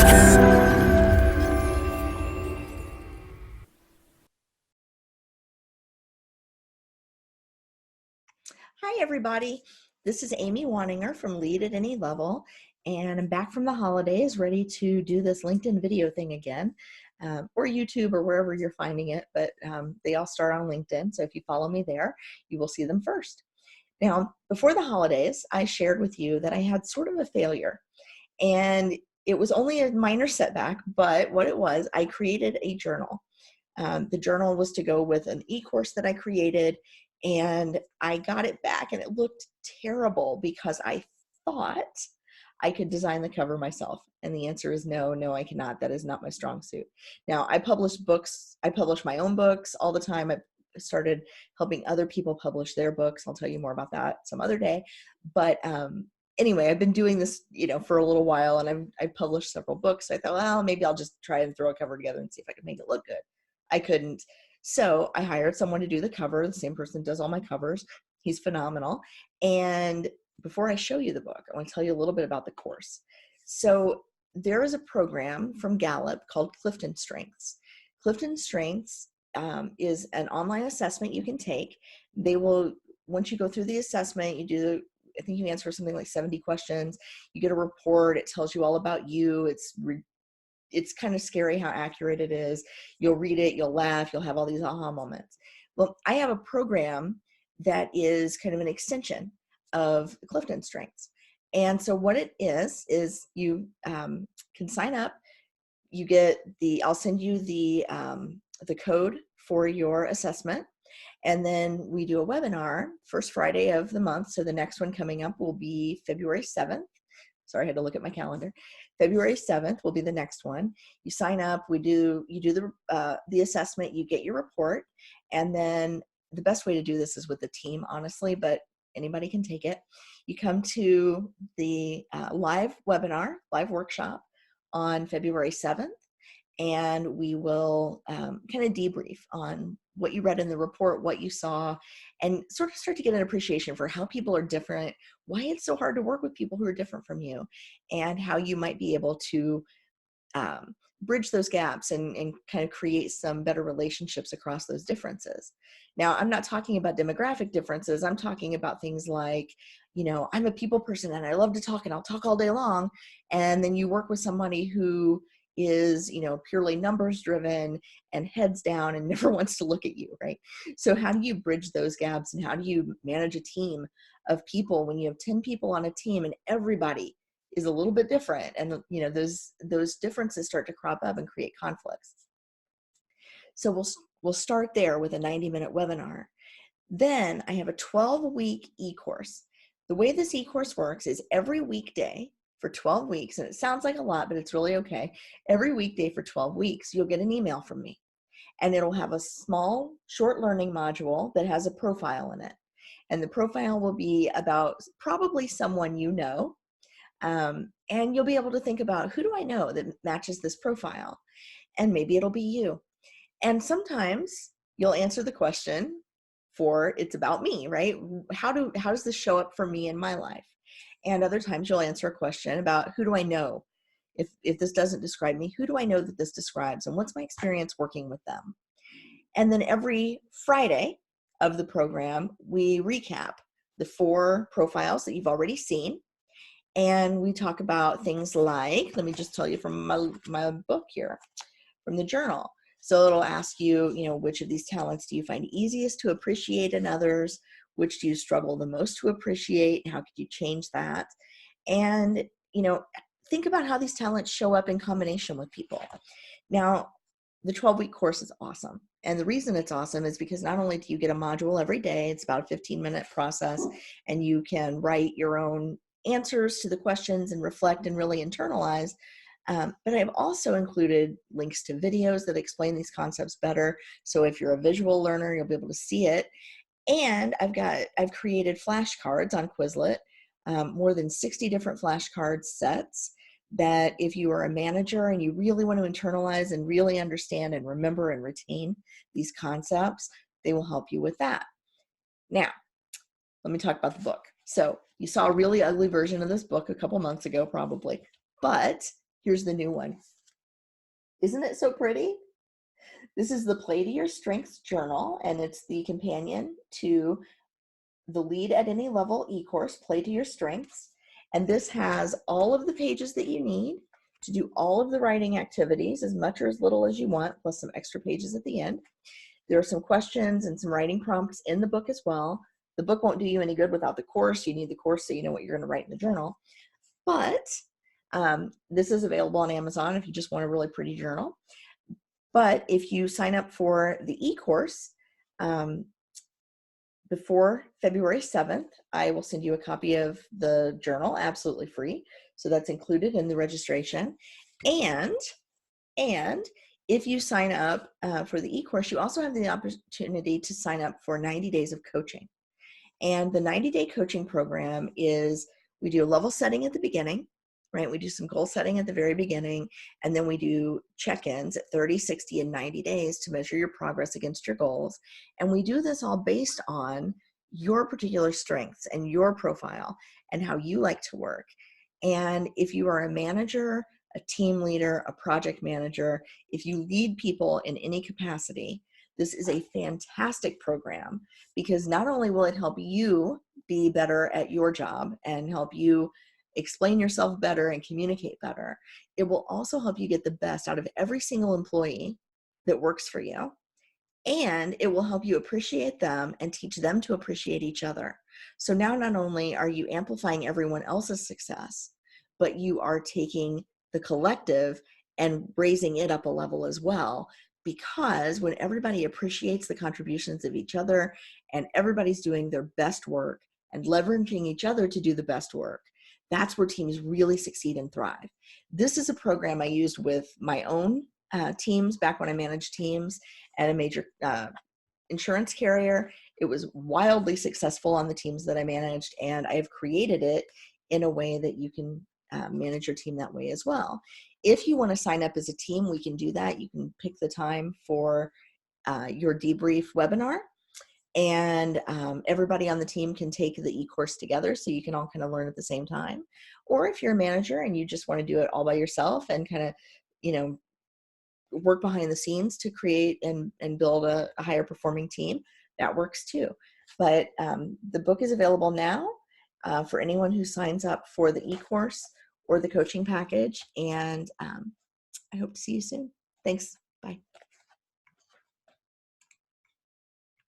Hi, everybody. This is Amy Waninger from Lead at Any Level, and I'm back from the holidays ready to do this LinkedIn video thing again, or YouTube or wherever you're finding it, but they all start on LinkedIn, so if you follow me there, you will see them first. Now, before the holidays, I shared with you that I had sort of a failure, and it was only a minor setback, but what it was, I created a journal. The journal was to go with an e-course that I created, and I got it back and it looked terrible because I thought I could design the cover myself. And the answer is no, I cannot. That is not my strong suit. Now, I publish books. I publish my own books all the time. I started helping other people publish their books. I'll tell you more about that some other day. But anyway, I've been doing this, for a little while, and I've published several books. I thought, well, maybe I'll just try and throw a cover together and see if I can make it look good. I couldn't. So I hired someone to do the cover. The same person does all my covers. He's phenomenal. And before I show you the book, I want to tell you a little bit about the course. So there is a program from Gallup called Clifton Strengths. Clifton Strengths is an online assessment you can take. They will, once you go through the assessment, I think you answer something like 70 questions. You get a report. It tells you all about you. It's kind of scary how accurate it is. You'll read it, you'll laugh, you'll have all these aha moments. Well, I have a program that is kind of an extension of Clifton Strengths. And so what it is you can sign up. I'll send you the code for your assessment. And then we do a webinar first Friday of the month. So the next one coming up will be February 7th. Sorry, I had to look at my calendar. February 7th will be the next one. You sign up, you do the assessment, you get your report, and then the best way to do this is with the team, honestly, but anybody can take it. You come to the live workshop on February 7th, and we will kind of debrief on what you read in the report, what you saw, and sort of start to get an appreciation for how people are different, why it's so hard to work with people who are different from you, and how you might be able to bridge those gaps and kind of create some better relationships across those differences. Now, I'm not talking about demographic differences. I'm talking about things like, I'm a people person and I love to talk and I'll talk all day long. And then you work with somebody who is, purely numbers driven and heads down and never wants to look at you, right? So how do you bridge those gaps, and how do you manage a team of people when you have 10 people on a team and everybody is a little bit different, and those differences start to crop up and create conflicts. So we'll start there with a 90-minute webinar. Then I have a 12-week e-course. The way this e-course works is every weekday for 12 weeks, and it sounds like a lot, but it's really okay. Every weekday for 12 weeks, you'll get an email from me, and it'll have a small, short learning module that has a profile in it. And the profile will be about probably someone you know, and you'll be able to think about, who do I know that matches this profile? And maybe it'll be you. And sometimes you'll answer the question it's about me, right? How does this show up for me in my life? And other times you'll answer a question about, who do I know? If this doesn't describe me, who do I know that this describes? And what's my experience working with them? And then every Friday of the program, we recap the 4 profiles that you've already seen. And we talk about things like, let me just tell you from my book here, from the journal. So it'll ask you, which of these talents do you find easiest to appreciate in others? Which do you struggle the most to appreciate? How could you change that? And, think about how these talents show up in combination with people. Now, the 12-week course is awesome. And the reason it's awesome is because not only do you get a module every day, it's about a 15-minute process, and you can write your own answers to the questions and reflect and really internalize. But I've also included links to videos that explain these concepts better. So if you're a visual learner, you'll be able to see it. And I've created flashcards on Quizlet, more than 60 different flashcard sets, that if you are a manager and you really want to internalize and really understand and remember and retain these concepts, they will help you with that. Now, let me talk about the book. So you saw a really ugly version of this book a couple months ago, probably, but Here's the new one. Isn't it so pretty? This is the Play to Your Strengths journal, and it's the companion to the Lead at Any Level e-course, Play to Your Strengths. And this has all of the pages that you need to do all of the writing activities, as much or as little as you want, plus some extra pages at the end. There are some questions and some writing prompts in the book as well. The book won't do you any good without the course. You need the course so you know what you're going to write in the journal. But this is available on Amazon if you just want a really pretty journal. But if you sign up for the e-course before February 7th, I will send you a copy of the journal absolutely free. So that's included in the registration. And if you sign up for the e-course, you also have the opportunity to sign up for 90 days of coaching. And the 90-day coaching program is, we do a level setting at the beginning, right? We do some goal setting at the very beginning, and then we do check-ins at 30, 60, and 90 days to measure your progress against your goals. And we do this all based on your particular strengths and your profile and how you like to work. And if you are a manager, a team leader, a project manager, if you lead people in any capacity, this is a fantastic program, because not only will it help you be better at your job and help you explain yourself better and communicate better, it will also help you get the best out of every single employee that works for you. And it will help you appreciate them and teach them to appreciate each other. So now not only are you amplifying everyone else's success, but you are taking the collective and raising it up a level as well. Because when everybody appreciates the contributions of each other and everybody's doing their best work and leveraging each other to do the best work, that's where teams really succeed and thrive. This is a program I used with my own teams back when I managed teams at a major insurance carrier. It was wildly successful on the teams that I managed, and I have created it in a way that you can manage your team that way as well. If you want to sign up as a team, we can do that. You can pick the time for your debrief webinar, and everybody on the team can take the e-course together, so you can all kind of learn at the same time. Or if you're a manager and you just want to do it all by yourself and kind of, you know, work behind the scenes to create and build a higher performing team, that works too. But the book is available now for anyone who signs up for the e-course or the coaching package, and I hope to see you soon. Thanks.